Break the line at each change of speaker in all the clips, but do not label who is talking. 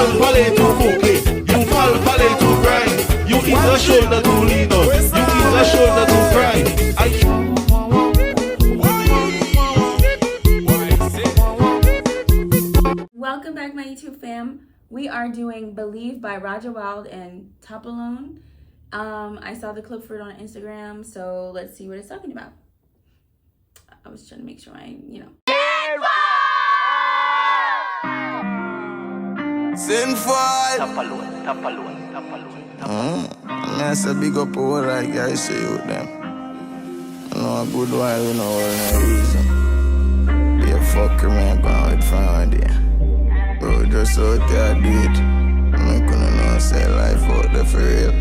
fall ballet to cocaine. You fall ballet to grind. You ease a shoulder to lean on. You ease a shoulder to cry.
Welcome back, my YouTube fam. We are doing Believe by Rajah and Topalone. I saw the clip for it on Instagram, so let's see what it's talking about. I was trying to make sure
Sinful.
Topalone.
I say big up all right guys, say you them. I know a good while, you know, all no reason. Be a fucker, man, going with from there. Bro, just out there, do it. I'm not gonna know, say life out there for real.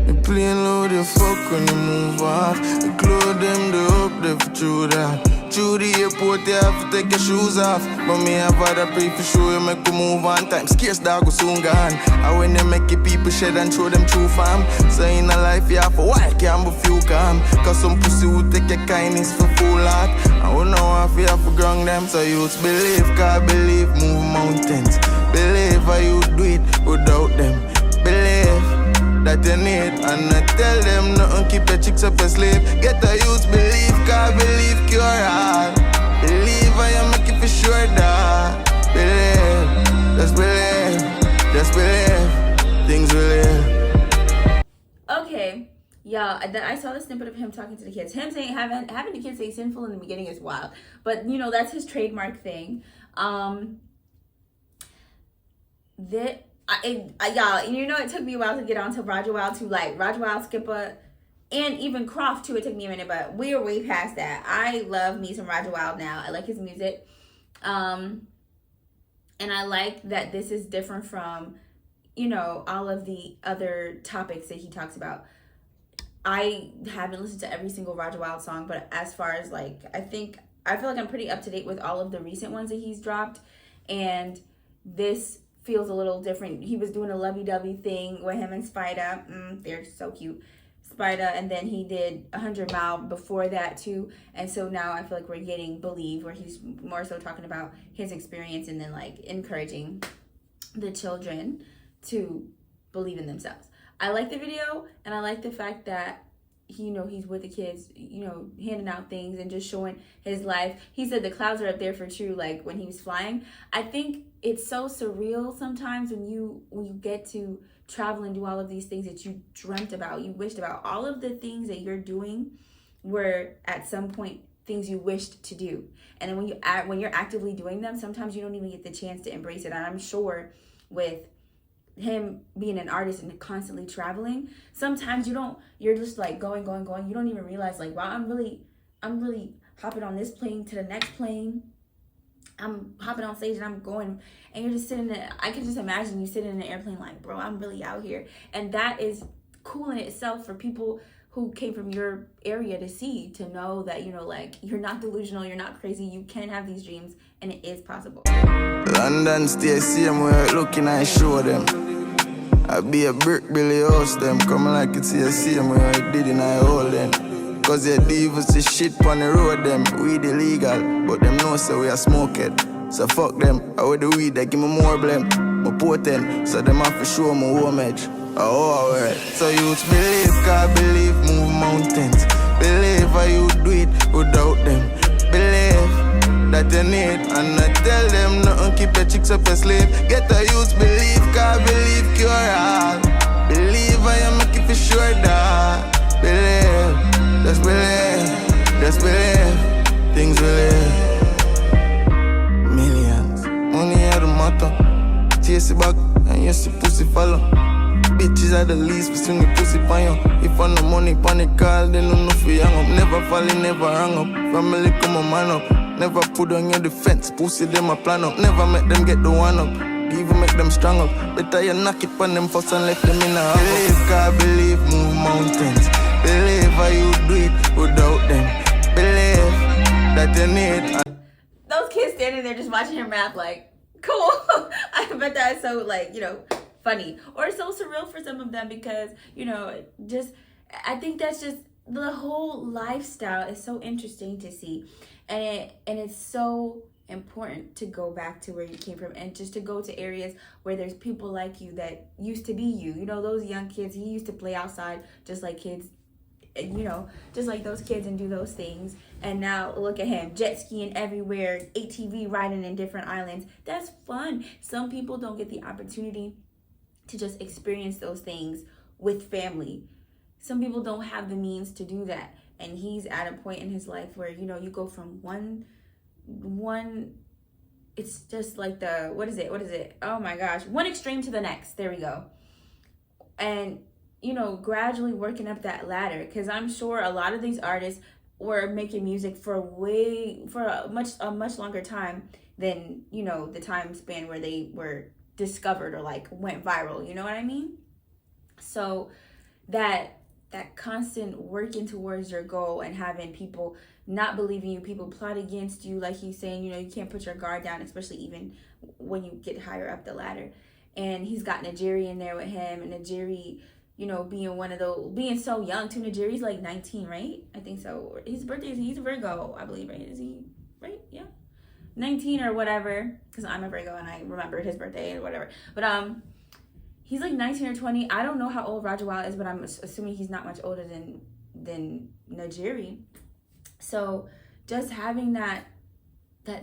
You playing loud, you fuck when you move off. You clothe them, the up, they for true that. Through the airport, you have to take your shoes off. But me have had a pray for sure you make you move on. Time scarce, dog will soon gone. And when you make your people shed and throw them true fam. So in a life you have a while, can't be few calm. Cause some pussy will take your kindness for full heart. I don't know if you have to ground them. So you believe, cause believe, move mountains. Believe how you do it without them. Believe that you need, and I tell them nothing, keep your chicks up your slave. Get the youth, believe, cause believe cure all. Believe I am making for sure that. Believe, just believe, things will live.
Okay, y'all, I saw the snippet of him talking to the kids. Him saying, having the kids say sinful in the beginning is wild. But, you know, that's his trademark thing. Y'all, you know, it took me a while to get onto Rajah to like Rajah, Skipper, and even Croft too. It took me a minute, but we are way past that. I love me some Rajah now. I like his music, and I like that this is different from, you know, all of the other topics that he talks about. I haven't listened to every single Rajah song, but as far as like, I feel like I'm pretty up to date with all of the recent ones that he's dropped, and this feels a little different. He was doing a lovey-dovey thing with him and Spider. They're so cute. Spider, and then he did 100 Mile before that too. And so now I feel like we're getting Believe, where he's more so talking about his experience and then like encouraging the children to believe in themselves. I like the video, and I like the fact that he's with the kids, handing out things and just showing his life. He said the clouds are up there for true, like when he was flying. I think it's so surreal sometimes when you get to travel and do all of these things that you dreamt about, you wished about. All of the things that you're doing were at some point things you wished to do. And then when you're actively doing them, sometimes you don't even get the chance to embrace it. And I'm sure with him being an artist and constantly traveling, sometimes you're just like going, you don't even realize like, wow, I'm really hopping on this plane to the next plane, I'm hopping on stage and I'm going, and you're just sitting there. I can just imagine you sitting in an airplane like, bro, I'm really out here. And that is cool in itself for people who came from your area to see, to know that, like, you're not delusional, you're not crazy, you can have these dreams and it is possible.
London stay same way, looking I show them. I be a brick Billy house them, coming like it's the same way I did in I hold them. Cause they divas the shit on the road them, weed illegal, but them know so we are smoke it. So fuck them, I with the weed they give me more blame, more potent, so them have to show me homage. Oh, alright. So you believe, cause believe, move mountains. Believe how you do it without them. Believe that you need, and I tell them nothing, keep your chicks up your slave. Get the youth, believe, cause believe cure all. Believe I am making for sure that. Believe, just believe, things will live. Millions, money are the matter. Chase it back, and you see pussy follow. Bitches are the least, we swing the pussy pan you. If I no money, panic call, then no for young up. Never falling, never hang up. Family come a man up. Never put on your defense, pussy them a plan up. Never make them get the one up, even make them strong up. Better you knock it on them first and left them in a hole. Believe, cause believe, move mountains. Believe how you do it without them. Believe that you need.
Those kids standing there just watching him rap like, cool. I bet that's so like, funny or so surreal for some of them, because I think that's just the whole lifestyle is so interesting to see, and it's so important to go back to where you came from, and just to go to areas where there's people like you that used to be you. You know, those young kids, he used to play outside just like kids, you know, just like those kids, and do those things. And now look at him, jet skiing everywhere, ATV riding in different islands. That's fun. Some people don't get the opportunity to just experience those things with family. Some people don't have the means to do that. And he's at a point in his life where, you know, you go from one, it's just like what is it? Oh my gosh. One extreme to the next. There we go. And, you know, gradually working up that ladder. Because I'm sure a lot of these artists were making music for a much longer time than, you know, the time span where they were discovered or like went viral. You know what I mean? So that constant working towards your goal and having people not believe in you, people plot against you, like he's saying, you know, you can't put your guard down, especially even when you get higher up the ladder. And he's got Najeri in there with him, and Najeri, you know, being so young too. Najeri's like 19, right? I think so. His birthday, he's a Virgo, I believe, right? Is he right? Yeah, 19 or whatever, because I'm a Virgo and I remembered his birthday or whatever. But he's like 19 or 20. I don't know how old Rajah Wild is, but I'm assuming he's not much older than Najeri. So just having that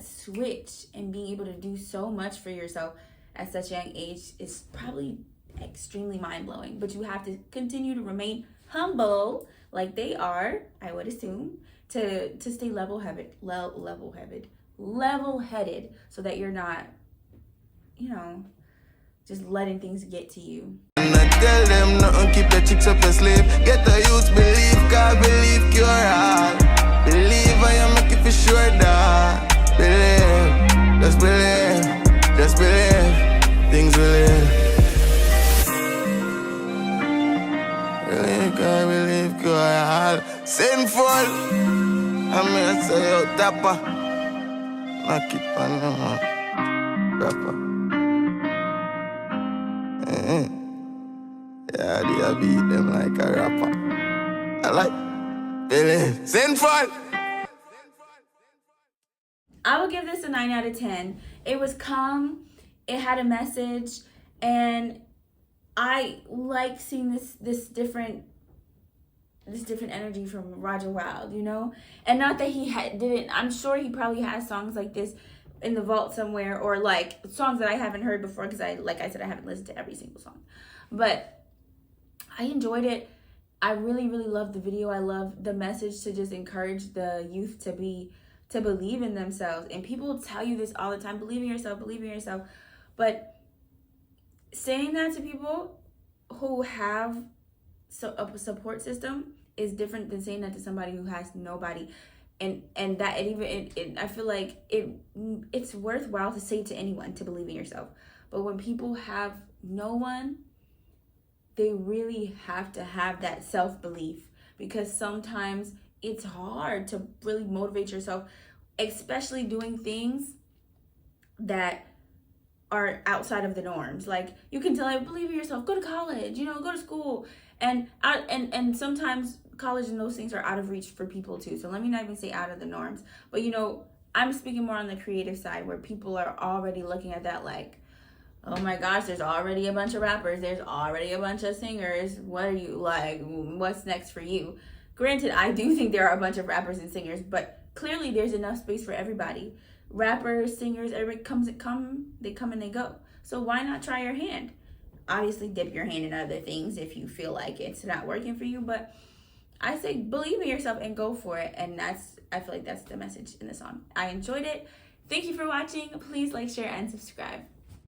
switch and being able to do so much for yourself at such a young age is probably extremely mind-blowing. But you have to continue to remain humble, like they are, I would assume, to stay level-headed, so that you're not, you know, just letting things get to you.
I tell them nothing, keep the chicks up your sleeve. Get the youth believe, God believe, cure all. Believe I am making for sure that. Believe, just believe, things will live. Believe, God believe, cure all. Sinful, I'm gonna say yo, Dapper. Knock it on the rapper. Yeah, they beat them like a rapper. I like Billy. Sinful.
I will give this a 9 out of 10. It was calm. It had a message, and I like seeing this different energy from Rajah Wild, you know. And not that he didn't. I'm sure he probably has songs like this in the vault somewhere, or like songs that I haven't heard before, because like I said, I haven't listened to every single song. But I enjoyed it. I really, really loved the video. I love the message to just encourage the youth to believe in themselves. And people tell you this all the time, believe in yourself. But saying that to people who have a support system is different than saying that to somebody who has nobody. And that I feel like it's worthwhile to say to anyone to believe in yourself. But when people have no one, they really have to have that self-belief, because sometimes it's hard to really motivate yourself, especially doing things that are outside of the norms. Like, you can tell, like, believe in yourself, go to college, you know, go to school. And sometimes college and those things are out of reach for people too. So let me not even say out of the norms. But, you know, I'm speaking more on the creative side, where people are already looking at that like, oh my gosh, there's already a bunch of rappers, there's already a bunch of singers. What are you, like, what's next for you? Granted, I do think there are a bunch of rappers and singers, but clearly there's enough space for everybody. Rappers, singers, everybody they come and they go. So why not try your hand? Obviously, dip your hand in other things if you feel like it's not working for you, but I say believe in yourself and go for it. And I feel like that's the message in the song. I enjoyed it. Thank you for watching. Please like, share, and subscribe.